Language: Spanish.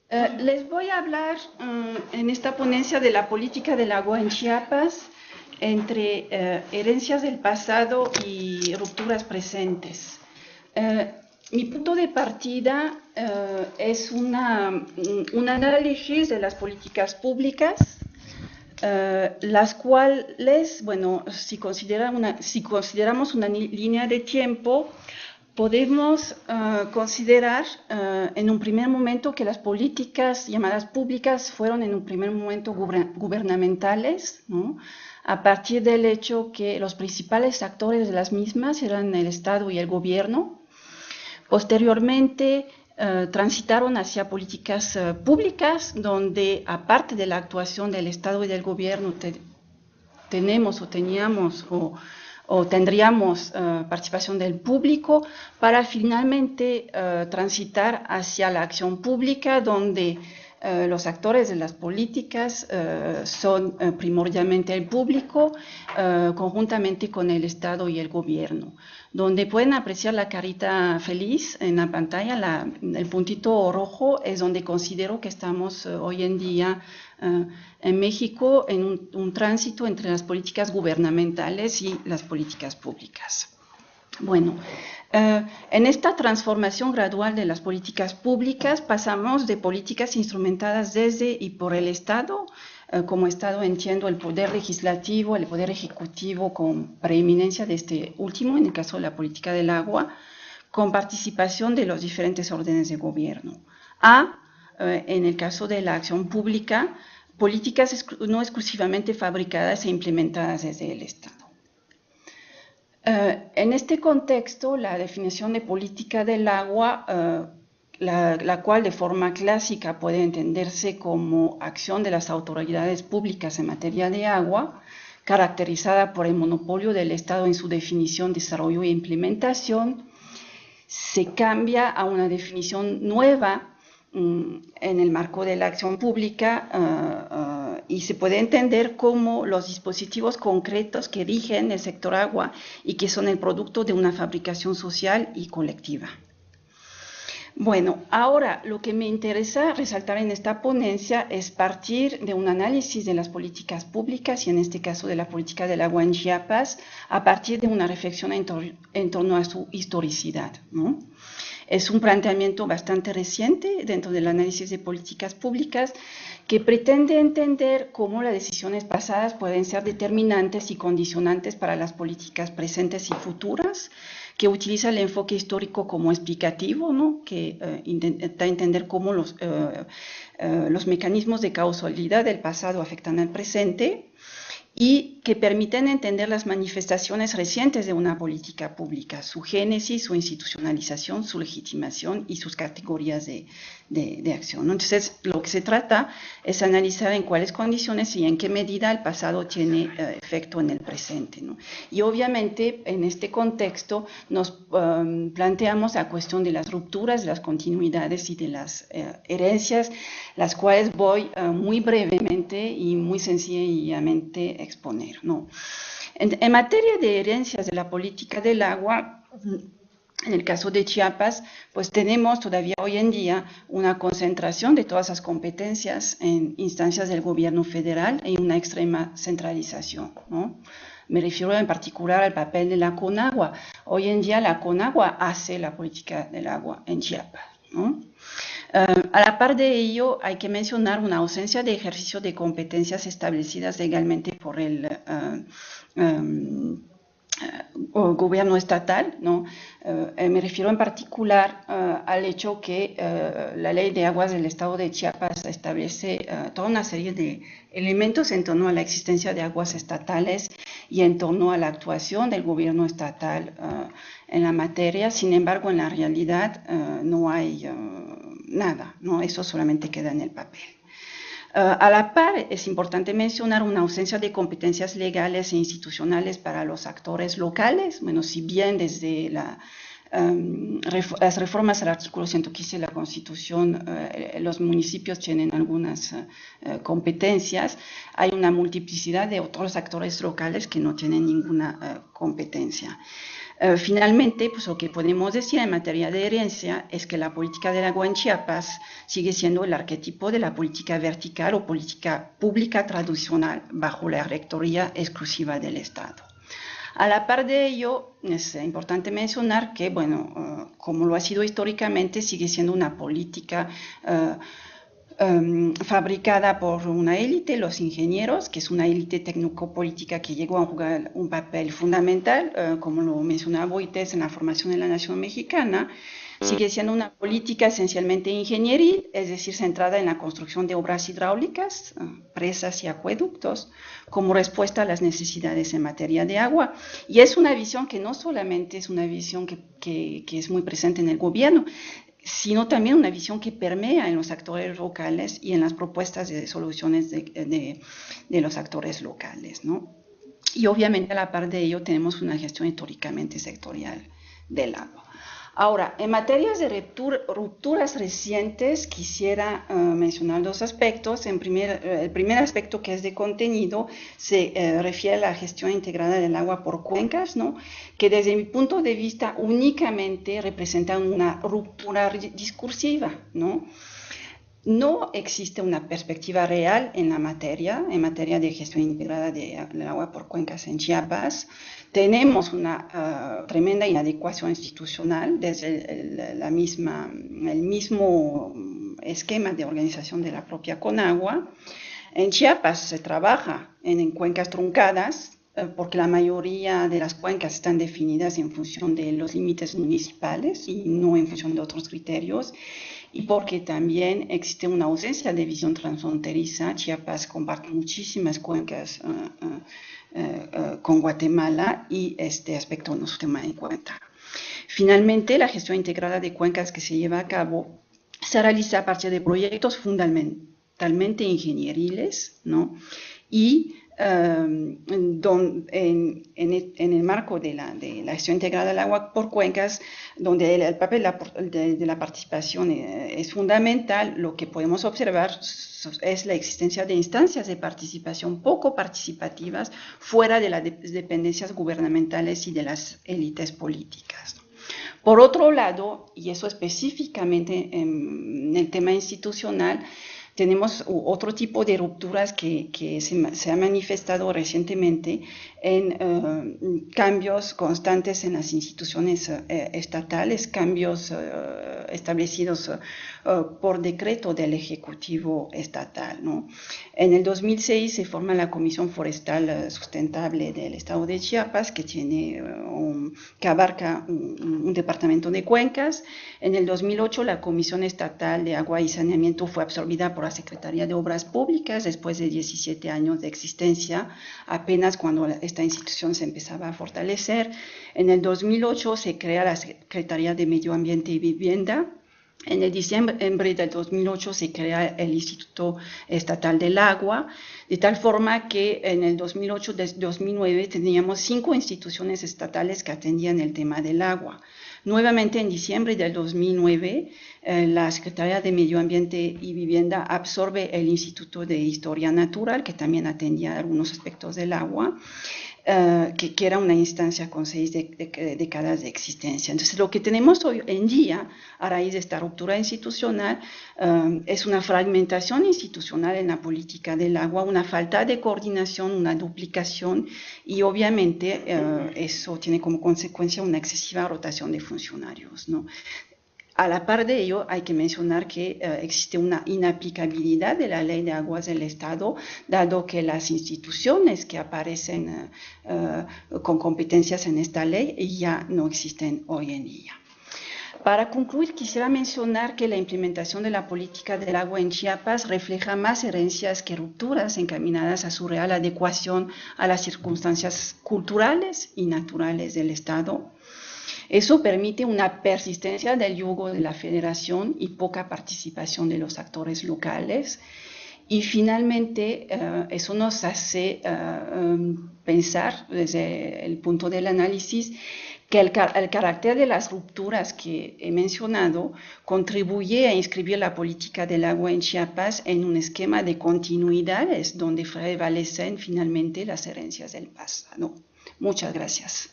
Les voy a hablar en esta ponencia de la política del agua en Chiapas entre herencias del pasado y rupturas presentes. Eh, Mi punto de partida es un análisis de las políticas públicas, las cuales, bueno, si consideramos una línea de tiempo, podemos considerar en un primer momento que las políticas llamadas públicas fueron en un primer momento gubernamentales, ¿no? A partir del hecho que los principales actores de las mismas eran el Estado y el gobierno. Posteriormente transitaron hacia políticas públicas donde, aparte de la actuación del Estado y del gobierno, tenemos o teníamos o tendríamos participación del público para finalmente transitar hacia la acción pública donde los actores de las políticas son primordialmente el público conjuntamente con el Estado y el gobierno, donde pueden apreciar la carita feliz en la pantalla, el puntito rojo es donde considero que estamos hoy en día en México en un tránsito entre las políticas gubernamentales y las políticas públicas. Bueno, en esta transformación gradual de las políticas públicas pasamos de políticas instrumentadas desde y por el Estado, como Estado entiendo el poder legislativo, el poder ejecutivo con preeminencia de este último, en el caso de la política del agua, con participación de los diferentes órdenes de gobierno, en el caso de la acción pública, políticas no exclusivamente fabricadas e implementadas desde el Estado. En este contexto, la definición de política del agua, la cual de forma clásica puede entenderse como acción de las autoridades públicas en materia de agua, caracterizada por el monopolio del Estado en su definición, desarrollo e implementación, se cambia a una definición nueva en el marco de la acción pública y se puede entender como los dispositivos concretos que rigen el sector agua y que son el producto de una fabricación social y colectiva. Bueno, ahora lo que me interesa resaltar en esta ponencia es partir de un análisis de las políticas públicas y en este caso de la política del agua en Chiapas a partir de una reflexión en torno a su historicidad, ¿no? Es un planteamiento bastante reciente dentro del análisis de políticas públicas que pretende entender cómo las decisiones pasadas pueden ser determinantes y condicionantes para las políticas presentes y futuras, que utiliza el enfoque histórico como explicativo, ¿no? Que intenta entender cómo los mecanismos de causalidad del pasado afectan al presente y que permiten entender las manifestaciones recientes de una política pública, su génesis, su institucionalización, su legitimación y sus categorías de acción. Entonces, lo que se trata es analizar en cuáles condiciones y en qué medida el pasado tiene efecto en el presente, ¿no? Y obviamente, en este contexto, nos planteamos la cuestión de las rupturas, de las continuidades y de las herencias, las cuales voy muy brevemente y muy sencillamente exponer, ¿no? En materia de herencias de la política del agua, en el caso de Chiapas, pues tenemos todavía hoy en día una concentración de todas las competencias en instancias del gobierno federal y una extrema centralización, ¿no? Me refiero en particular al papel de la CONAGUA. Hoy en día la CONAGUA hace la política del agua en Chiapas, ¿no? A la par de ello, hay que mencionar una ausencia de ejercicio de competencias establecidas legalmente por el gobierno estatal, ¿no? Me refiero en particular al hecho que la ley de aguas del estado de Chiapas establece toda una serie de elementos en torno a la existencia de aguas estatales y en torno a la actuación del gobierno estatal en la materia. Sin embargo, en la realidad no hay nada, ¿no? Eso solamente queda en el papel. A la par, es importante mencionar una ausencia de competencias legales e institucionales para los actores locales. Bueno, si bien desde las reformas al artículo 115 de la Constitución, los municipios tienen algunas competencias, hay una multiplicidad de otros actores locales que no tienen ninguna competencia. Finalmente, pues lo que podemos decir en materia de herencia es que la política del agua en Chiapas sigue siendo el arquetipo de la política vertical o política pública tradicional bajo la rectoría exclusiva del Estado. A la par de ello, es importante mencionar que, bueno, como lo ha sido históricamente, sigue siendo una política fabricada por una élite, los ingenieros, que es una élite técnico-política que llegó a jugar un papel fundamental, como lo mencionaba Boites en la formación de la nación mexicana. Sigue siendo una política esencialmente ingenieril, es decir, centrada en la construcción de obras hidráulicas, presas y acueductos, como respuesta a las necesidades en materia de agua. Y es una visión que no solamente es una visión que es muy presente en el gobierno, sino también una visión que permea en los actores locales y en las propuestas de soluciones de los actores locales, ¿no? Y obviamente a la par de ello tenemos una gestión históricamente sectorial del agua. Ahora, en materias de rupturas recientes, quisiera mencionar dos aspectos. El primer aspecto, que es de contenido, se refiere a la gestión integrada del agua por cuencas, ¿no? Que desde mi punto de vista únicamente representan una ruptura discursiva, ¿no? No existe una perspectiva real en materia de gestión integrada del agua por cuencas en Chiapas. Tenemos una tremenda inadecuación institucional desde el mismo esquema de organización de la propia Conagua. En Chiapas se trabaja en cuencas truncadas, porque la mayoría de las cuencas están definidas en función de los límites municipales y no en función de otros criterios, y porque también existe una ausencia de visión transfronteriza. Chiapas comparte muchísimas cuencas con Guatemala y este aspecto no se toma en cuenta. Finalmente, la gestión integrada de cuencas que se lleva a cabo se realiza a partir de proyectos fundamentalmente ingenieriles, ¿no? Y en el marco de la gestión integrada del agua por cuencas, donde el papel de la participación es fundamental, lo que podemos observar es la existencia de instancias de participación poco participativas fuera de las dependencias gubernamentales y de las élites políticas. Por otro lado, y eso específicamente en el tema institucional, tenemos otro tipo de rupturas que se ha manifestado recientemente en cambios constantes en las instituciones estatales, cambios establecidos por decreto del Ejecutivo Estatal, ¿no? En el 2006 se forma la Comisión Forestal Sustentable del Estado de Chiapas, que abarca un departamento de cuencas. En el 2008 la Comisión Estatal de Agua y Saneamiento fue absorbida por la Secretaría de Obras Públicas después de 17 años de existencia, apenas cuando esta institución se empezaba a fortalecer. En el 2008 se crea la Secretaría de Medio Ambiente y Vivienda. En el diciembre del 2008 se crea el Instituto Estatal del Agua, de tal forma que en el 2008-2009 teníamos 5 instituciones estatales que atendían el tema del agua. Nuevamente, en diciembre del 2009, la Secretaría de Medio Ambiente y Vivienda absorbe el Instituto de Historia Natural, que también atendía algunos aspectos del agua, que era una instancia con 6 décadas de existencia. Entonces, lo que tenemos hoy en día, a raíz de esta ruptura institucional, es una fragmentación institucional en la política del agua, una falta de coordinación, una duplicación, y obviamente eso tiene como consecuencia una excesiva rotación de funcionarios, ¿no? A la par de ello, hay que mencionar que existe una inaplicabilidad de la Ley de Aguas del Estado, dado que las instituciones que aparecen con competencias en esta ley ya no existen hoy en día. Para concluir, quisiera mencionar que la implementación de la política del agua en Chiapas refleja más herencias que rupturas encaminadas a su real adecuación a las circunstancias culturales y naturales del Estado. Eso permite una persistencia del yugo de la federación y poca participación de los actores locales. Y finalmente, eso nos hace pensar desde el punto del análisis que el carácter de las rupturas que he mencionado contribuye a inscribir la política del agua en Chiapas en un esquema de continuidades donde prevalecen finalmente las herencias del pasado. Muchas gracias.